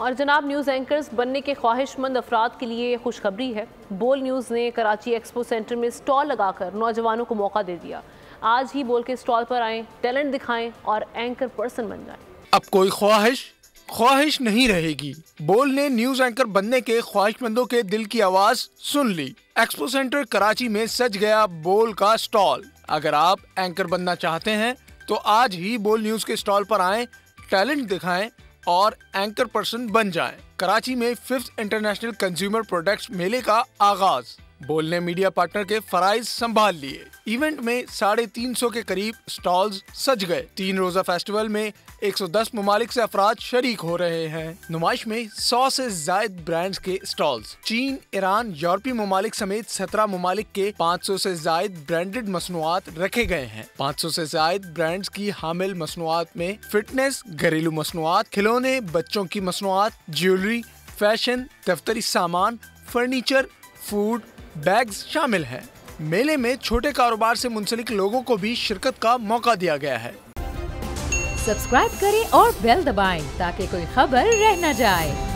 اور جناب news anchors बनने के ख्वाहिशमंद अफराद के लिए खुशखबरी है। बोल न्यूज़ ने कराची एक्सपो सेंटर में स्टॉल लगाकर नौजवानों को मौका दे दिया। आज ही बोल के स्टॉल पर आएं, टैलेंट दिखाएं और एंकर पर्सन बन जाएं। अब कोई ख्वाहिश नहीं रहेगी। बोल ने न्यूज एंकर बनने के ख्वाहिशमंदों के दिल की आवाज सुन ली। एक्सपो सेंटर कराची में सज गया बोल का स्टॉल। अगर आप एंकर बनना चाहते हैं तो आज ही बोल न्यूज के स्टॉल पर आएं, टैलेंट दिखाएं और एंकर पर्सन बन जाएं। कराची में 5th इंटरनेशनल कंज्यूमर प्रोडक्ट्स मेले का आगाज। बोल ने मीडिया पार्टनर के फराइज संभाल लिए। इवेंट में 350 के करीब स्टॉल्स सज गए। 3 रोजा फेस्टिवल में 110 ममालिक से अफराद शरीक हो रहे हैं। नुमाइश में 100 से जायद ब्रांड्स के स्टॉल्स। चीन, ईरान, यूरोपीय ममालिक समेत 17 ममालिक के 500 से जायद ब्रांडेड मसनूआत रखे गए हैं। 500 से जायद ब्रांड्स की हामिल मसनूआत में फिटनेस, घरेलू मसनूआत, खिलौने, बच्चों की मसनूआत, ज्वेलरी, फैशन, दफ्तरी सामान, फर्नीचर, फूड, बैग्स शामिल हैं। मेले में छोटे कारोबार से मुंसलिक लोगों को भी शिरकत का मौका दिया गया है। सब्सक्राइब करें और बेल दबाएं ताकि कोई खबर रह न जाए।